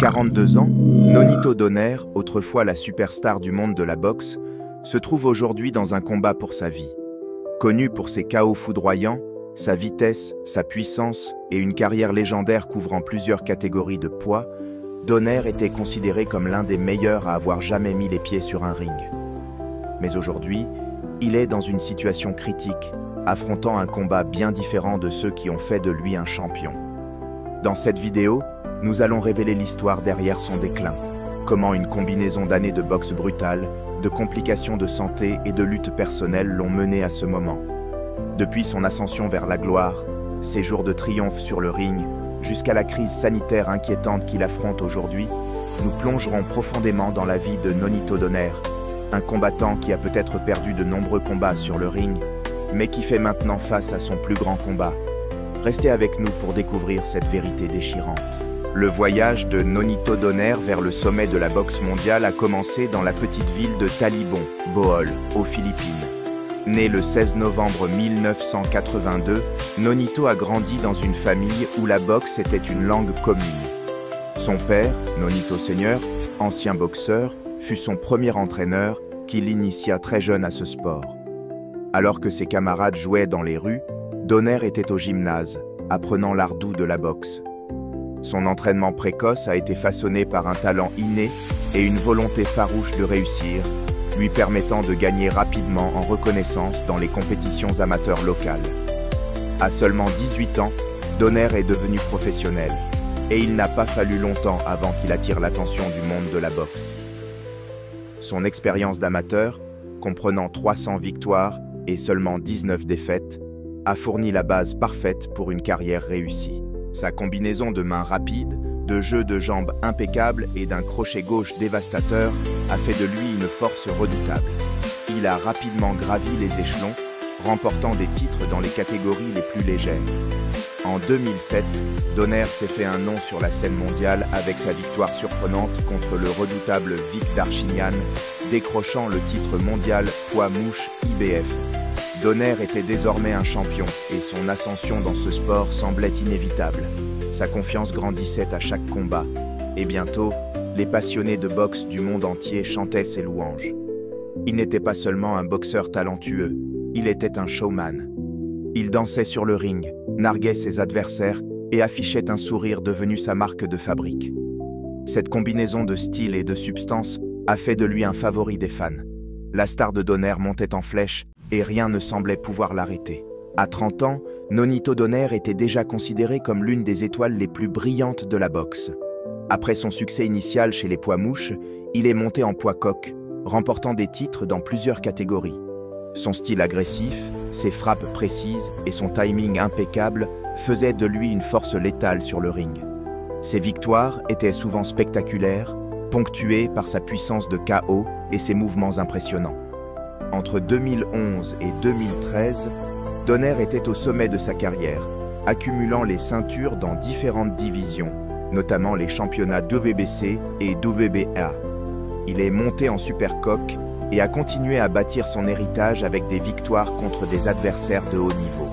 42 ans, Nonito Donaire, autrefois la superstar du monde de la boxe, se trouve aujourd'hui dans un combat pour sa vie. Connu pour ses KO foudroyants, sa vitesse, sa puissance et une carrière légendaire couvrant plusieurs catégories de poids, Donaire était considéré comme l'un des meilleurs à avoir jamais mis les pieds sur un ring. Mais aujourd'hui, il est dans une situation critique, affrontant un combat bien différent de ceux qui ont fait de lui un champion. Dans cette vidéo, nous allons révéler l'histoire derrière son déclin, comment une combinaison d'années de boxe brutale, de complications de santé et de luttes personnelles l'ont mené à ce moment. Depuis son ascension vers la gloire, ses jours de triomphe sur le ring, jusqu'à la crise sanitaire inquiétante qu'il affronte aujourd'hui, nous plongerons profondément dans la vie de Nonito Donaire, un combattant qui a peut-être perdu de nombreux combats sur le ring, mais qui fait maintenant face à son plus grand combat. Restez avec nous pour découvrir cette vérité déchirante. Le voyage de Nonito Donaire vers le sommet de la boxe mondiale a commencé dans la petite ville de Talibon, Bohol, aux Philippines. Né le 16 novembre 1982, Nonito a grandi dans une famille où la boxe était une langue commune. Son père, Nonito Senior, ancien boxeur, fut son premier entraîneur qui l'initia très jeune à ce sport. Alors que ses camarades jouaient dans les rues, Donaire était au gymnase, apprenant l'art doux de la boxe. Son entraînement précoce a été façonné par un talent inné et une volonté farouche de réussir, lui permettant de gagner rapidement en reconnaissance dans les compétitions amateurs locales. À seulement 18 ans, Donaire est devenu professionnel, et il n'a pas fallu longtemps avant qu'il attire l'attention du monde de la boxe. Son expérience d'amateur, comprenant 300 victoires et seulement 19 défaites, a fourni la base parfaite pour une carrière réussie. Sa combinaison de mains rapides, de jeux de jambes impeccables et d'un crochet gauche dévastateur a fait de lui une force redoutable. Il a rapidement gravi les échelons, remportant des titres dans les catégories les plus légères. En 2007, Donaire s'est fait un nom sur la scène mondiale avec sa victoire surprenante contre le redoutable Vic Darchinyan, décrochant le titre mondial poids mouche IBF. Donaire était désormais un champion et son ascension dans ce sport semblait inévitable. Sa confiance grandissait à chaque combat et bientôt, les passionnés de boxe du monde entier chantaient ses louanges. Il n'était pas seulement un boxeur talentueux, il était un showman. Il dansait sur le ring, narguait ses adversaires et affichait un sourire devenu sa marque de fabrique. Cette combinaison de style et de substance a fait de lui un favori des fans. La star de Donaire montait en flèche et rien ne semblait pouvoir l'arrêter. À 30 ans, Nonito Donaire était déjà considéré comme l'une des étoiles les plus brillantes de la boxe. Après son succès initial chez les poids mouches, il est monté en poids coq, remportant des titres dans plusieurs catégories. Son style agressif, ses frappes précises et son timing impeccable faisaient de lui une force létale sur le ring. Ses victoires étaient souvent spectaculaires, ponctuées par sa puissance de KO et ses mouvements impressionnants. Entre 2011 et 2013, Donaire était au sommet de sa carrière, accumulant les ceintures dans différentes divisions, notamment les championnats WBC et WBA. Il est monté en super coq et a continué à bâtir son héritage avec des victoires contre des adversaires de haut niveau.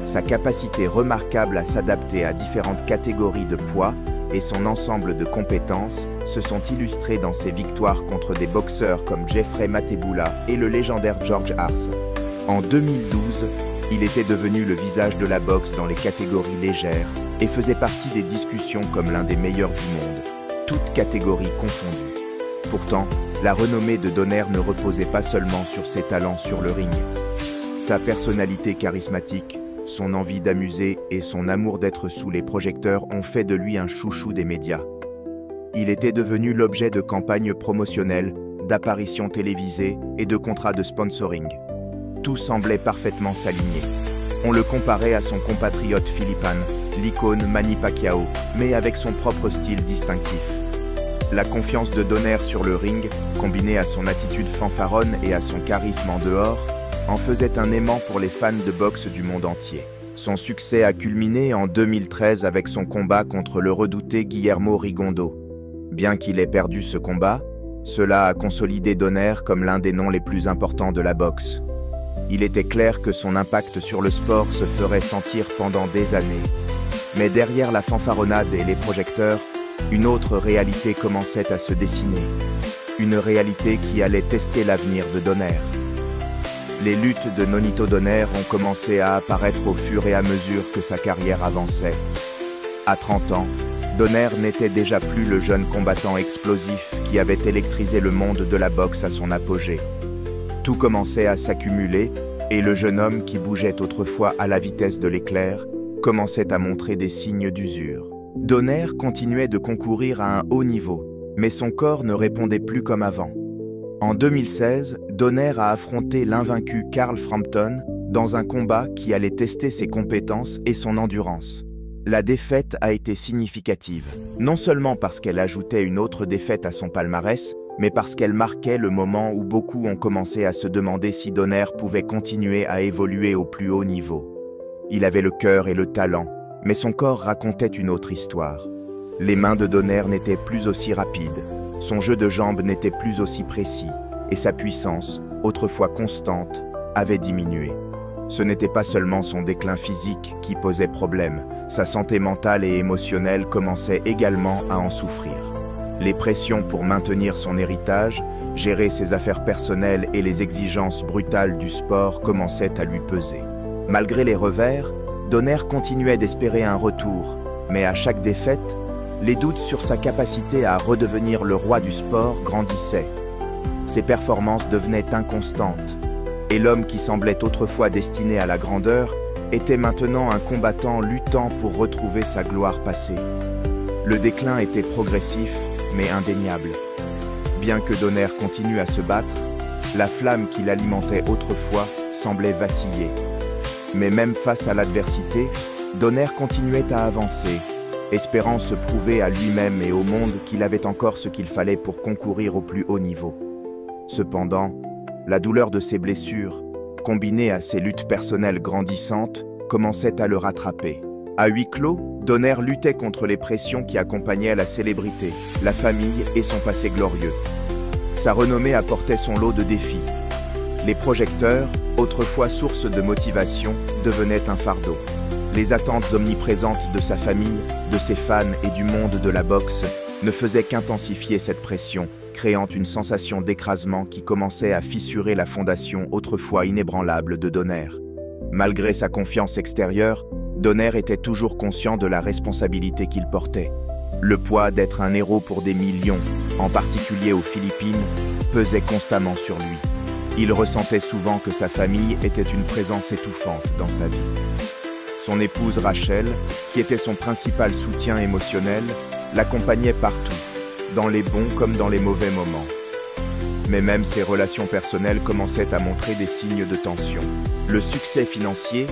Sa capacité remarquable à s'adapter à différentes catégories de poids et son ensemble de compétences se sont illustrés dans ses victoires contre des boxeurs comme Jeffrey Matebula et le légendaire George Arce. En 2012, il était devenu le visage de la boxe dans les catégories légères et faisait partie des discussions comme l'un des meilleurs du monde, toutes catégories confondues. Pourtant, la renommée de Donaire ne reposait pas seulement sur ses talents sur le ring. Sa personnalité charismatique, son envie d'amuser et son amour d'être sous les projecteurs ont fait de lui un chouchou des médias. Il était devenu l'objet de campagnes promotionnelles, d'apparitions télévisées et de contrats de sponsoring. Tout semblait parfaitement s'aligner. On le comparait à son compatriote philippin, l'icône Manny Pacquiao, mais avec son propre style distinctif. La confiance de Donaire sur le ring, combinée à son attitude fanfaronne et à son charisme en dehors, en faisait un aimant pour les fans de boxe du monde entier. Son succès a culminé en 2013 avec son combat contre le redouté Guillermo Rigondeaux. Bien qu'il ait perdu ce combat, cela a consolidé Donaire comme l'un des noms les plus importants de la boxe. Il était clair que son impact sur le sport se ferait sentir pendant des années. Mais derrière la fanfaronnade et les projecteurs, Une autre réalité commençait à se dessiner. Une réalité qui allait tester l'avenir de Donner. Les luttes de Nonito Donner ont commencé à apparaître au fur et à mesure que sa carrière avançait. À 30 ans, Donner n'était déjà plus le jeune combattant explosif qui avait électrisé le monde de la boxe à son apogée. Tout commençait à s'accumuler et le jeune homme qui bougeait autrefois à la vitesse de l'éclair commençait à montrer des signes d'usure. Donner continuait de concourir à un haut niveau, mais son corps ne répondait plus comme avant. En 2016, Donner a affronté l'invaincu Carl Frampton dans un combat qui allait tester ses compétences et son endurance. La défaite a été significative, non seulement parce qu'elle ajoutait une autre défaite à son palmarès, mais parce qu'elle marquait le moment où beaucoup ont commencé à se demander si Donner pouvait continuer à évoluer au plus haut niveau. Il avait le cœur et le talent, mais son corps racontait une autre histoire. Les mains de Donner n'étaient plus aussi rapides, son jeu de jambes n'était plus aussi précis, et sa puissance, autrefois constante, avait diminué. Ce n'était pas seulement son déclin physique qui posait problème, sa santé mentale et émotionnelle commençait également à en souffrir. Les pressions pour maintenir son héritage, gérer ses affaires personnelles et les exigences brutales du sport commençaient à lui peser. Malgré les revers, Donner continuait d'espérer un retour, mais à chaque défaite, les doutes sur sa capacité à redevenir le roi du sport grandissaient. Ses performances devenaient inconstantes, et l'homme qui semblait autrefois destiné à la grandeur était maintenant un combattant luttant pour retrouver sa gloire passée. Le déclin était progressif, mais indéniable. Bien que Donner continue à se battre, la flamme qui l'alimentait autrefois semblait vaciller. Mais même face à l'adversité, Donner continuait à avancer, espérant se prouver à lui-même et au monde qu'il avait encore ce qu'il fallait pour concourir au plus haut niveau. Cependant, la douleur de ses blessures, combinée à ses luttes personnelles grandissantes, commençait à le rattraper. À huis clos, Donner luttait contre les pressions qui accompagnaient la célébrité, la famille et son passé glorieux. Sa renommée apportait son lot de défis. Les projecteurs, autrefois source de motivation, devenaient un fardeau. Les attentes omniprésentes de sa famille, de ses fans et du monde de la boxe ne faisaient qu'intensifier cette pression, créant une sensation d'écrasement qui commençait à fissurer la fondation autrefois inébranlable de Donner. Malgré sa confiance extérieure, Donner était toujours conscient de la responsabilité qu'il portait. Le poids d'être un héros pour des millions, en particulier aux Philippines, pesait constamment sur lui. Il ressentait souvent que sa famille était une présence étouffante dans sa vie. Son épouse Rachel, qui était son principal soutien émotionnel, l'accompagnait partout, dans les bons comme dans les mauvais moments. Mais même ses relations personnelles commençaient à montrer des signes de tension. Le succès financier,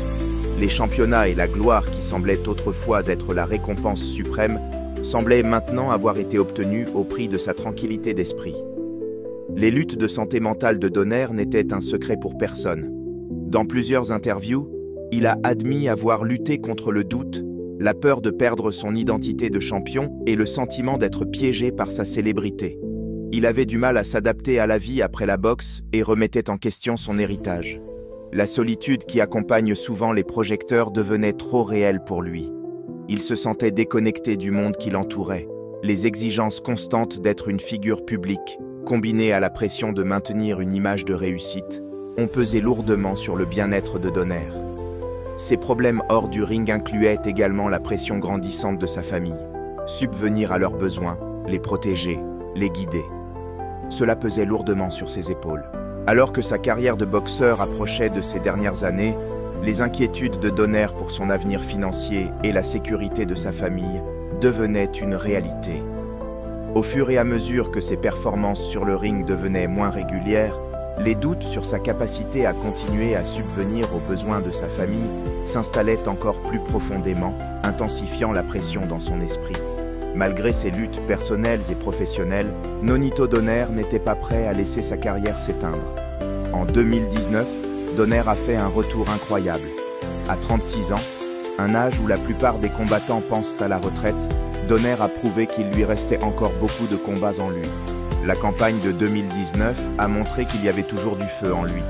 les championnats et la gloire qui semblaient autrefois être la récompense suprême, semblaient maintenant avoir été obtenus au prix de sa tranquillité d'esprit. Les luttes de santé mentale de Donner n'étaient un secret pour personne. Dans plusieurs interviews, il a admis avoir lutté contre le doute, la peur de perdre son identité de champion et le sentiment d'être piégé par sa célébrité. Il avait du mal à s'adapter à la vie après la boxe et remettait en question son héritage. La solitude qui accompagne souvent les projecteurs devenait trop réelle pour lui. Il se sentait déconnecté du monde qui l'entourait. Les exigences constantes d'être une figure publique, combinées à la pression de maintenir une image de réussite, ont pesé lourdement sur le bien-être de Donner. Ses problèmes hors du ring incluaient également la pression grandissante de sa famille, subvenir à leurs besoins, les protéger, les guider. Cela pesait lourdement sur ses épaules. Alors que sa carrière de boxeur approchait de ses dernières années, les inquiétudes de Donner pour son avenir financier et la sécurité de sa famille devenaient une réalité. Au fur et à mesure que ses performances sur le ring devenaient moins régulières, les doutes sur sa capacité à continuer à subvenir aux besoins de sa famille s'installaient encore plus profondément, intensifiant la pression dans son esprit. Malgré ses luttes personnelles et professionnelles, Nonito Donner n'était pas prêt à laisser sa carrière s'éteindre. En 2019, Donner a fait un retour incroyable. À 36 ans, un âge où la plupart des combattants pensent à la retraite, Donner a prouvé qu'il lui restait encore beaucoup de combats en lui. La campagne de 2019 a montré qu'il y avait toujours du feu en lui.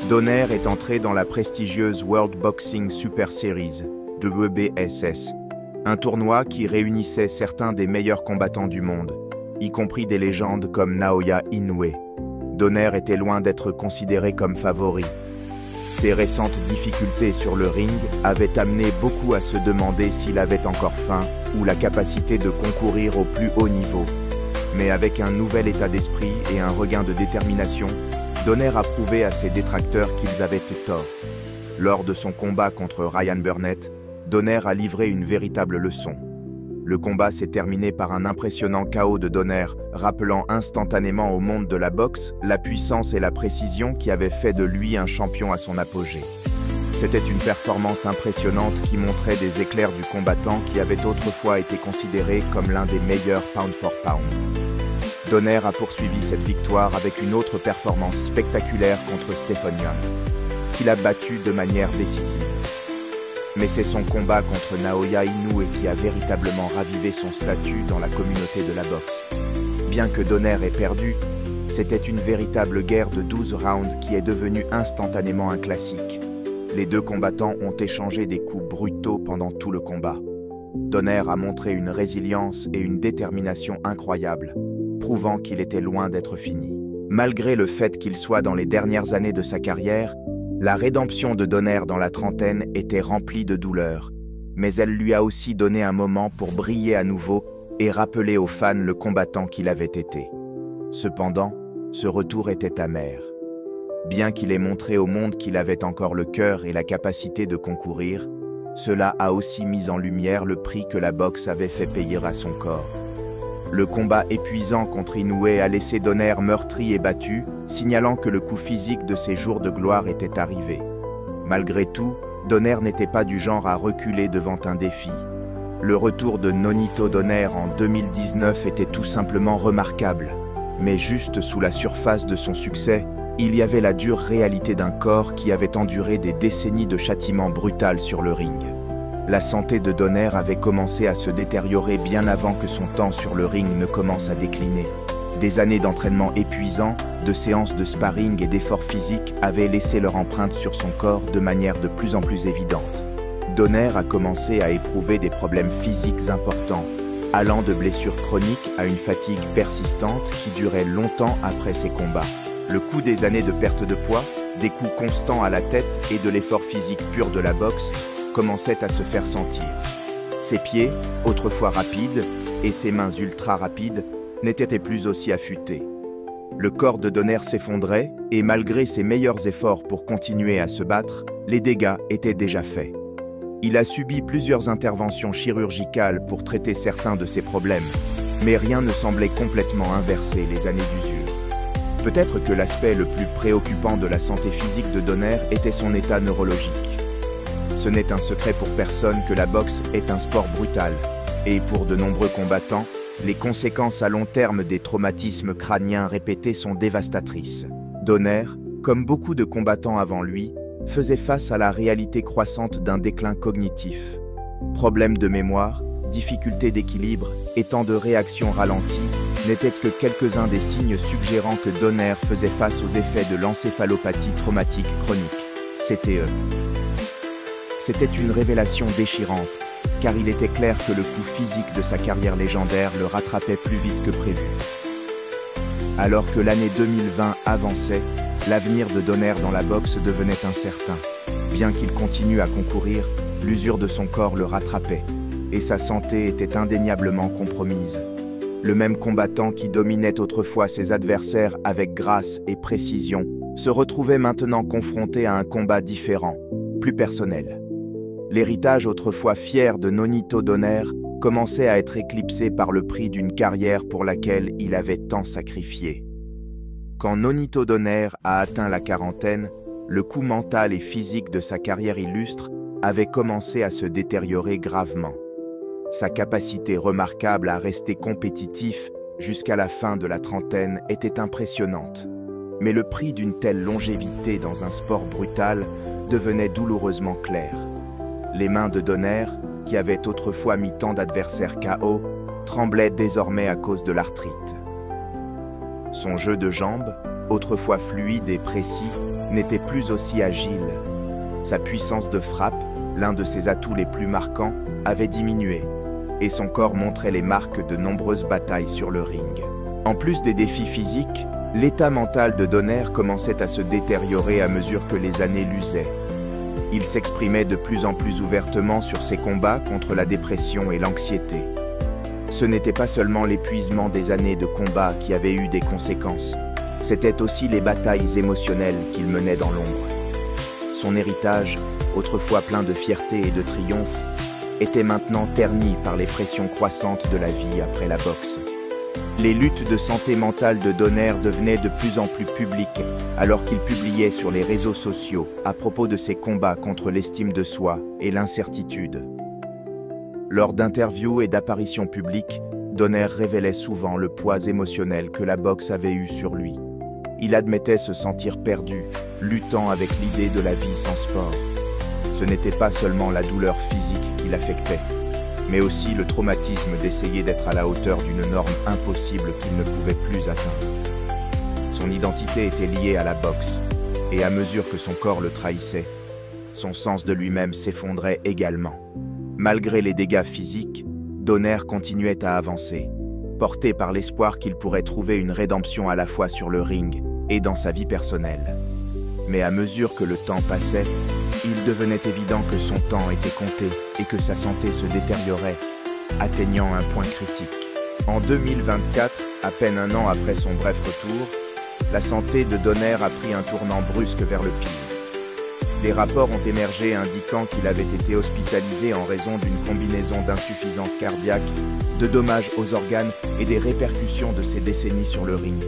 Donner est entré dans la prestigieuse World Boxing Super Series, WBSS, Un tournoi qui réunissait certains des meilleurs combattants du monde, y compris des légendes comme Naoya Inoue. Donner était loin d'être considéré comme favori. Ses récentes difficultés sur le ring avaient amené beaucoup à se demander s'il avait encore faim ou la capacité de concourir au plus haut niveau. Mais avec un nouvel état d'esprit et un regain de détermination, Donner a prouvé à ses détracteurs qu'ils avaient eu tort. Lors de son combat contre Ryan Burnett, Donner a livré une véritable leçon. Le combat s'est terminé par un impressionnant KO de Donner, rappelant instantanément au monde de la boxe la puissance et la précision qui avaient fait de lui un champion à son apogée. C'était une performance impressionnante qui montrait des éclairs du combattant qui avait autrefois été considéré comme l'un des meilleurs pound for pound. Donner a poursuivi cette victoire avec une autre performance spectaculaire contre Stephen Young, qu'il a battu de manière décisive. Mais c'est son combat contre Naoya Inoue qui a véritablement ravivé son statut dans la communauté de la boxe. Bien que Donner ait perdu, c'était une véritable guerre de 12 rounds qui est devenue instantanément un classique. Les deux combattants ont échangé des coups brutaux pendant tout le combat. Donner a montré une résilience et une détermination incroyables, prouvant qu'il était loin d'être fini. Malgré le fait qu'il soit dans les dernières années de sa carrière, la rédemption de Donner dans la trentaine était remplie de douleur, mais elle lui a aussi donné un moment pour briller à nouveau et rappeler aux fans le combattant qu'il avait été. Cependant, ce retour était amer. Bien qu'il ait montré au monde qu'il avait encore le cœur et la capacité de concourir, cela a aussi mis en lumière le prix que la boxe avait fait payer à son corps. Le combat épuisant contre Inoue a laissé Donner meurtri et battu, signalant que le coup physique de ses jours de gloire était arrivé. Malgré tout, Donner n'était pas du genre à reculer devant un défi. Le retour de Nonito Donner en 2019 était tout simplement remarquable. Mais juste sous la surface de son succès, il y avait la dure réalité d'un corps qui avait enduré des décennies de châtiments brutals sur le ring. La santé de Donner avait commencé à se détériorer bien avant que son temps sur le ring ne commence à décliner. Des années d'entraînement épuisants, de séances de sparring et d'efforts physiques avaient laissé leur empreinte sur son corps de manière de plus en plus évidente. Donner a commencé à éprouver des problèmes physiques importants, allant de blessures chroniques à une fatigue persistante qui durait longtemps après ses combats. Le coût des années de perte de poids, des coups constants à la tête et de l'effort physique pur de la boxe commençait à se faire sentir. Ses pieds, autrefois rapides, et ses mains ultra rapides, n'étaient plus aussi affûtés. Le corps de Donner s'effondrait, et malgré ses meilleurs efforts pour continuer à se battre, les dégâts étaient déjà faits. Il a subi plusieurs interventions chirurgicales pour traiter certains de ses problèmes, mais rien ne semblait complètement inverser les années d'usure. Peut-être que l'aspect le plus préoccupant de la santé physique de Donner était son état neurologique. Ce n'est un secret pour personne que la boxe est un sport brutal, et pour de nombreux combattants, les conséquences à long terme des traumatismes crâniens répétés sont dévastatrices. Donner, comme beaucoup de combattants avant lui, faisait face à la réalité croissante d'un déclin cognitif. Problèmes de mémoire, difficultés d'équilibre et temps de réaction ralentis n'étaient que quelques-uns des signes suggérant que Donner faisait face aux effets de l'encéphalopathie traumatique chronique, CTE. C'était une révélation déchirante, car il était clair que le coup physique de sa carrière légendaire le rattrapait plus vite que prévu. Alors que l'année 2020 avançait, l'avenir de Donner dans la boxe devenait incertain. Bien qu'il continue à concourir, l'usure de son corps le rattrapait, et sa santé était indéniablement compromise. Le même combattant qui dominait autrefois ses adversaires avec grâce et précision se retrouvait maintenant confronté à un combat différent, plus personnel. L'héritage autrefois fier de Nonito Donner commençait à être éclipsé par le prix d'une carrière pour laquelle il avait tant sacrifié. Quand Nonito Donner a atteint la quarantaine, le coût mental et physique de sa carrière illustre avait commencé à se détériorer gravement. Sa capacité remarquable à rester compétitif jusqu'à la fin de la trentaine était impressionnante. Mais le prix d'une telle longévité dans un sport brutal devenait douloureusement clair. Les mains de Donner, qui avaient autrefois mis tant d'adversaires KO, tremblaient désormais à cause de l'arthrite. Son jeu de jambes, autrefois fluide et précis, n'était plus aussi agile. Sa puissance de frappe, l'un de ses atouts les plus marquants, avait diminué, et son corps montrait les marques de nombreuses batailles sur le ring. En plus des défis physiques, l'état mental de Donner commençait à se détériorer à mesure que les années l'usaient. Il s'exprimait de plus en plus ouvertement sur ses combats contre la dépression et l'anxiété. Ce n'était pas seulement l'épuisement des années de combat qui avait eu des conséquences, c'était aussi les batailles émotionnelles qu'il menait dans l'ombre. Son héritage, autrefois plein de fierté et de triomphe, était maintenant terni par les pressions croissantes de la vie après la boxe. Les luttes de santé mentale de Donner devenaient de plus en plus publiques alors qu'il publiait sur les réseaux sociaux à propos de ses combats contre l'estime de soi et l'incertitude. Lors d'interviews et d'apparitions publiques, Donner révélait souvent le poids émotionnel que la boxe avait eu sur lui. Il admettait se sentir perdu, luttant avec l'idée de la vie sans sport. Ce n'était pas seulement la douleur physique qui l'affectait, mais aussi le traumatisme d'essayer d'être à la hauteur d'une norme impossible qu'il ne pouvait plus atteindre. Son identité était liée à la boxe, et à mesure que son corps le trahissait, son sens de lui-même s'effondrait également. Malgré les dégâts physiques, Donner continuait à avancer, porté par l'espoir qu'il pourrait trouver une rédemption à la fois sur le ring et dans sa vie personnelle. Mais à mesure que le temps passait, il devenait évident que son temps était compté et que sa santé se détériorait, atteignant un point critique. En 2024, à peine un an après son bref retour, la santé de Donner a pris un tournant brusque vers le pire. Des rapports ont émergé indiquant qu'il avait été hospitalisé en raison d'une combinaison d'insuffisance cardiaque, de dommages aux organes et des répercussions de ses décennies sur le ring.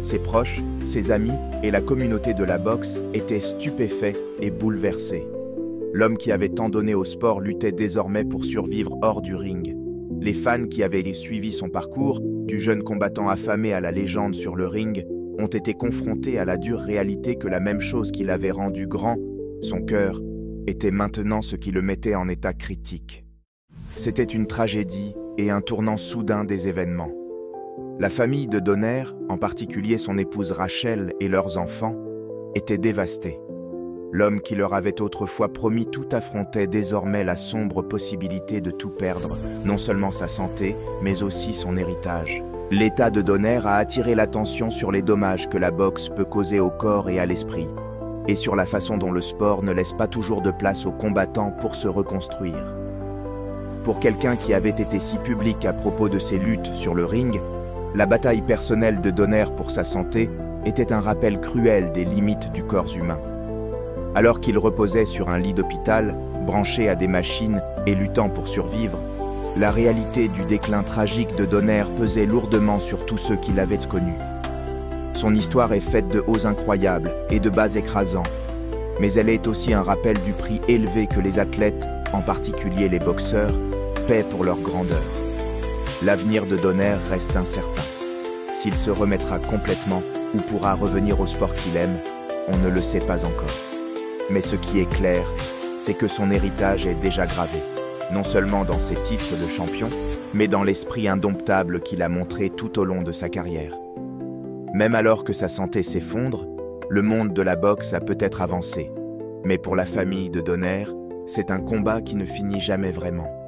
Ses proches, ses amis et la communauté de la boxe étaient stupéfaits et bouleversés. L'homme qui avait tant donné au sport luttait désormais pour survivre hors du ring. Les fans qui avaient suivi son parcours, du jeune combattant affamé à la légende sur le ring, ont été confrontés à la dure réalité que la même chose qui l'avait rendu grand, son cœur, était maintenant ce qui le mettait en état critique. C'était une tragédie et un tournant soudain des événements. La famille de Donner, en particulier son épouse Rachel et leurs enfants, était dévastée. L'homme qui leur avait autrefois promis tout affrontait désormais la sombre possibilité de tout perdre, non seulement sa santé, mais aussi son héritage. L'état de Donner a attiré l'attention sur les dommages que la boxe peut causer au corps et à l'esprit, et sur la façon dont le sport ne laisse pas toujours de place aux combattants pour se reconstruire. Pour quelqu'un qui avait été si public à propos de ses luttes sur le ring, la bataille personnelle de Donner pour sa santé était un rappel cruel des limites du corps humain. Alors qu'il reposait sur un lit d'hôpital, branché à des machines et luttant pour survivre, la réalité du déclin tragique de Donner pesait lourdement sur tous ceux qui l'avaient connu. Son histoire est faite de hauts incroyables et de bas écrasants, mais elle est aussi un rappel du prix élevé que les athlètes, en particulier les boxeurs, paient pour leur grandeur. L'avenir de Donner reste incertain. S'il se remettra complètement ou pourra revenir au sport qu'il aime, on ne le sait pas encore. Mais ce qui est clair, c'est que son héritage est déjà gravé, non seulement dans ses titres de champion, mais dans l'esprit indomptable qu'il a montré tout au long de sa carrière. Même alors que sa santé s'effondre, le monde de la boxe a peut-être avancé. Mais pour la famille de Donner, c'est un combat qui ne finit jamais vraiment.